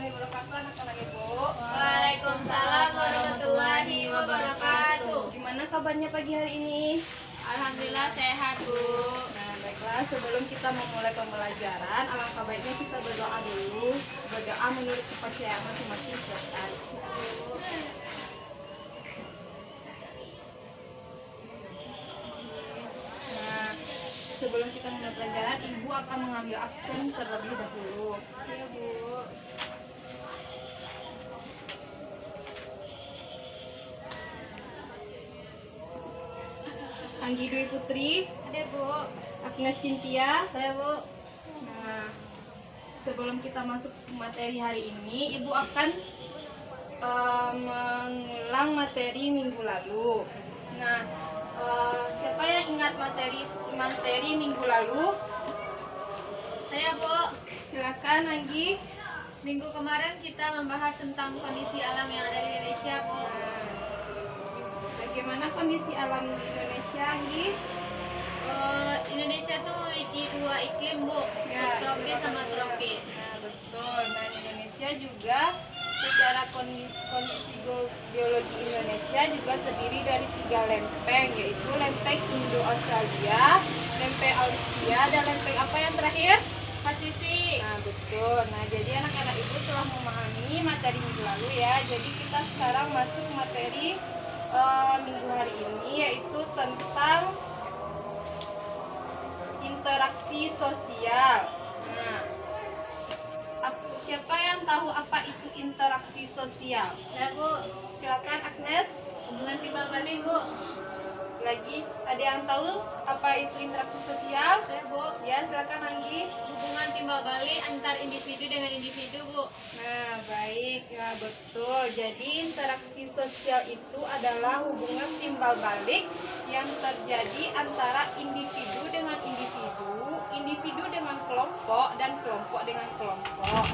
warahmatullahi wabarakatuh, anak-anak Ibu. Waalaikumsalam warahmatullahi wabarakatuh. Gimana kabarnya pagi hari ini? Alhamdulillah sehat, Bu. Nah, baiklah, sebelum kita memulai pembelajaran, alangkah baiknya kita berdoa dulu. Berdoa menurut kepercayaan masing-masing. Silakan. Nah, sebelum kita mulai pelajaran, Ibu akan mengambil absen terlebih dahulu. Iya, Bu. Anggi Dwi Putri, Ada, Bu. Agnes Cynthia. Saya, Bu. Nah, sebelum kita masuk ke materi hari ini, Ibu akan mengulang materi minggu lalu. Nah, siapa yang ingat materi minggu lalu? Saya, Bu. Silakan, Anggi. Minggu kemarin kita membahas tentang kondisi alam yang ada di Indonesia, Bu. Bagaimana kondisi alam di Indonesia, Anggi? Indonesia tuh memiliki dua iklim, Bu. Ya, Tropis sama tropis. Nah, betul. Nah, di Indonesia juga secara kondisi geologi Indonesia juga terdiri dari 3 lempeng, yaitu lempeng Indo-Australia, lempeng Eurasia, dan lempeng apa yang terakhir? Pasifik. Nah, betul. Nah, jadi anak-anak Ibu telah memahami materi minggu lalu ya. Jadi kita sekarang masuk materi minggu hari ini, yaitu tentang interaksi sosial. Nah, siapa yang tahu apa itu interaksi sosial? Saya, Bu. Silakan, Agnes. Hubungan timbal balik, Bu. Lagi, ada yang tahu apa itu interaksi sosial? Saya, Bu. Ya, silakan, Anggi. Hubungan timbal balik antar individu dengan individu, Bu. Nah, baik, ya betul. Jadi interaksi sosial itu adalah hubungan timbal balik yang terjadi antara individu dengan individu, individu dengan kelompok, dan kelompok dengan kelompok.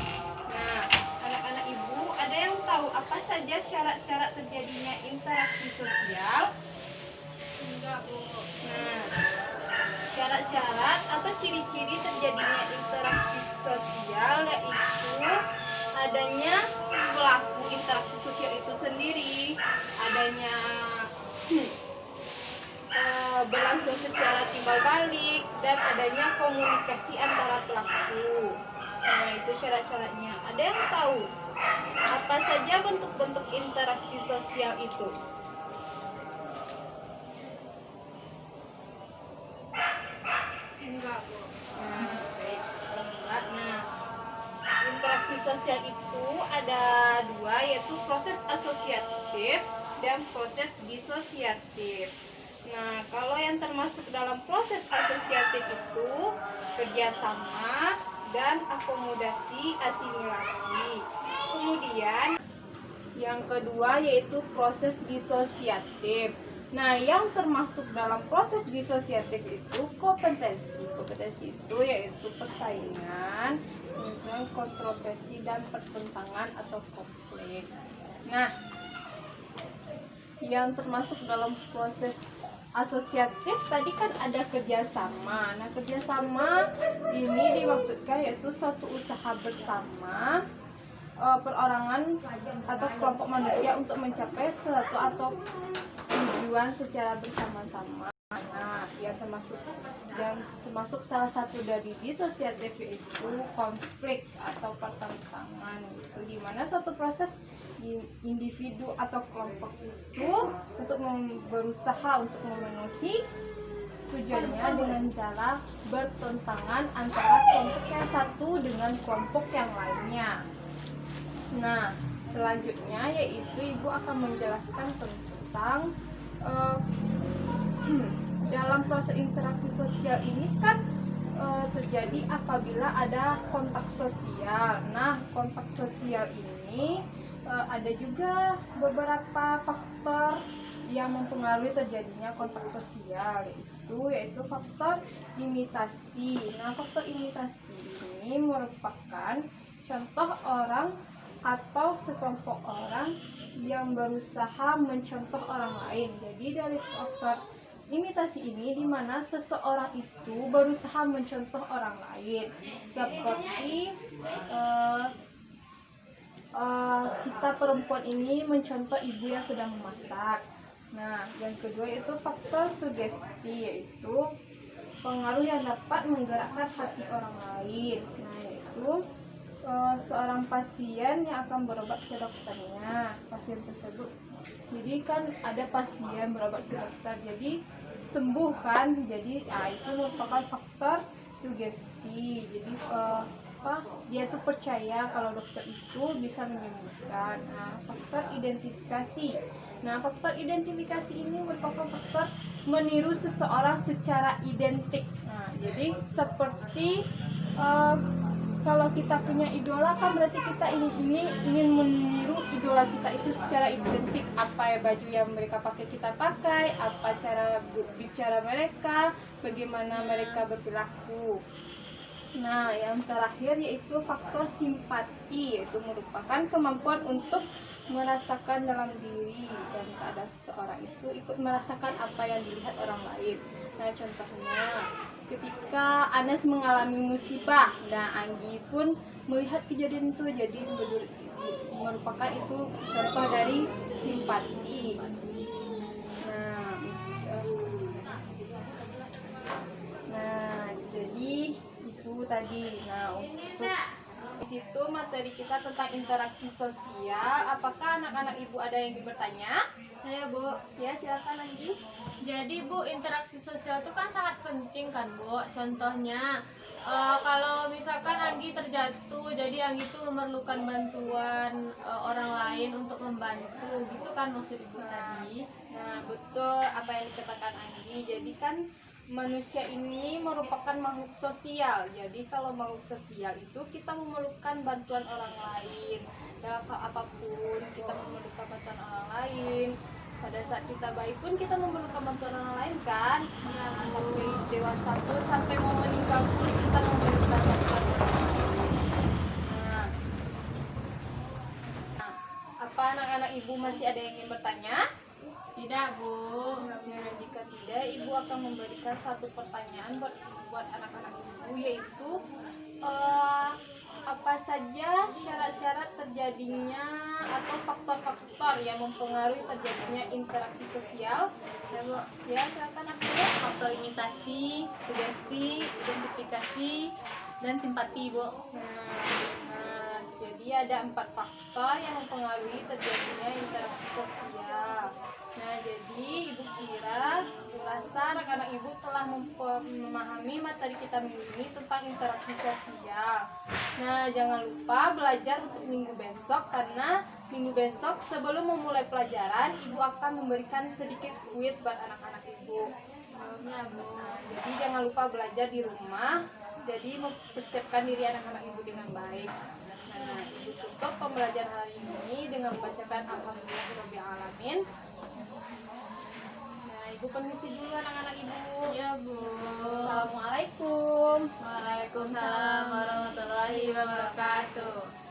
Nah, anak-anak Ibu, ada yang tahu apa saja syarat-syarat terjadinya interaksi sosial? Enggak, Bu. Nah, syarat-syarat atau ciri-ciri terjadinya interaksi sosial yaitu adanya pelaku interaksi sosial itu sendiri, adanya berlangsung secara timbal balik, dan adanya komunikasi antara pelaku. Nah, itu syarat-syaratnya. Ada yang tahu apa saja bentuk-bentuk interaksi sosial itu? Enggak, Bu. Nah, baik. Kalau enggak, nah, interaksi sosial itu ada dua, yaitu proses asosiatif dan proses disosiatif. Nah, kalau yang termasuk dalam proses asosiatif itu kerjasama dan akomodasi asimilasi. Kemudian yang kedua yaitu proses disosiatif. Nah, yang termasuk dalam proses disosiatif itu kompetensi. Kompetensi itu yaitu persaingan, kemudian kontroversi dan pertentangan atau konflik. Nah, yang termasuk dalam proses asosiatif tadi kan ada kerjasama. Nah, kerjasama ini dimaksudkan yaitu suatu usaha bersama perorangan atau kelompok manusia untuk mencapai sesuatu atau tujuan secara bersama-sama. Nah, yang termasuk salah satu dari disosiatif yaitu konflik atau pertentangan, di mana suatu proses individu atau kelompok itu untuk berusaha untuk memenuhi tujuannya dengan cara bertentangan antara kelompok yang satu dengan kelompok yang lainnya. Nah, selanjutnya yaitu Ibu akan menjelaskan tentang dalam proses interaksi sosial ini kan terjadi apabila ada kontak sosial. Nah, kontak sosial ini ada juga beberapa faktor yang mempengaruhi terjadinya kontak sosial, yaitu faktor imitasi. Nah, faktor imitasi ini merupakan contoh orang atau sekelompok orang yang berusaha mencontoh orang lain. Jadi dari faktor imitasi ini di mana seseorang itu berusaha mencontoh orang lain, seperti kita perempuan ini mencontoh ibu yang sedang memasak. Nah, yang kedua itu faktor sugesti, yaitu pengaruh yang dapat menggerakkan hati orang lain. Nah, yaitu seorang pasien yang akan berobat ke dokternya, pasien tersebut. Jadi kan ada pasien berobat ke dokter, jadi sembuh kan, jadi itu merupakan faktor sugesti. Jadi dia tuh percaya kalau dokter itu bisa menyembuhkan. Nah, faktor identifikasi. Nah, faktor identifikasi ini merupakan faktor meniru seseorang secara identik. Nah, jadi seperti kalau kita punya idola kan berarti kita ingin meniru idola kita itu secara identik. Apa ya baju yang mereka pakai kita pakai, apa cara bicara mereka, bagaimana mereka berperilaku. Nah, yang terakhir yaitu faktor simpati, yaitu merupakan kemampuan untuk merasakan dalam diri dan keadaan seseorang itu ikut merasakan apa yang dilihat orang lain. Nah, contohnya ketika Anas mengalami musibah, nah Anggi pun melihat kejadian itu, jadi merupakan itu contoh dari simpati. Nah, jadi itu tadi. Nah, untuk di situ materi kita tentang interaksi sosial. Apakah anak-anak ibu ada yang bertanya? Saya Bu. Ya, silakan Anggi. Jadi Bu, interaksi sosial itu kan sangat penting kan Bu. Contohnya kalau misalkan Anggi terjatuh, jadi Anggi itu memerlukan bantuan orang lain untuk membantu, gitu kan maksud Ibu tadi? Nah, betul apa yang dikatakan Anggi. Jadi kan manusia ini merupakan makhluk sosial. Jadi kalau makhluk sosial itu kita memerlukan bantuan orang lain. Dalam hal apapun kita memerlukan bantuan orang lain. Pada saat kita baik pun kita memerlukan bantuan orang lain kan. Nah, sampai dewasa pun, sampai mau meninggal pun kita memerlukan bantuan orang lain. Nah, apa anak-anak ibu masih ada yang ingin bertanya? Tidak Bu. Nah, jika tidak, ibu akan memberikan satu pertanyaan buat anak-anak ibu, yaitu apa saja syarat-syarat terjadinya atau faktor-faktor yang mempengaruhi terjadinya interaksi sosial. Ya, silakan aku. Faktor imitasi, sugesti, identifikasi, dan simpati Bu. Jadi ada 4 faktor yang mempengaruhi terjadinya interaksi sosial. Nah, jadi ibu rasa anak-anak ibu telah memahami materi kita minggu ini tentang interaksi sosial. Nah, jangan lupa belajar untuk minggu besok, karena minggu besok sebelum memulai pelajaran ibu akan memberikan sedikit kuis buat anak-anak ibu. Nah, jadi jangan lupa belajar di rumah. Jadi mempersiapkan diri anak-anak ibu dengan baik. Nah, ibu tutup pembelajaran hari ini dengan membacakan Alhamdulillahirabbil alamin. Nah, ibu permisi dulu anak-anak ibu. Ya Bu. Assalamualaikum. Waalaikumsalam warahmatullahi wabarakatuh.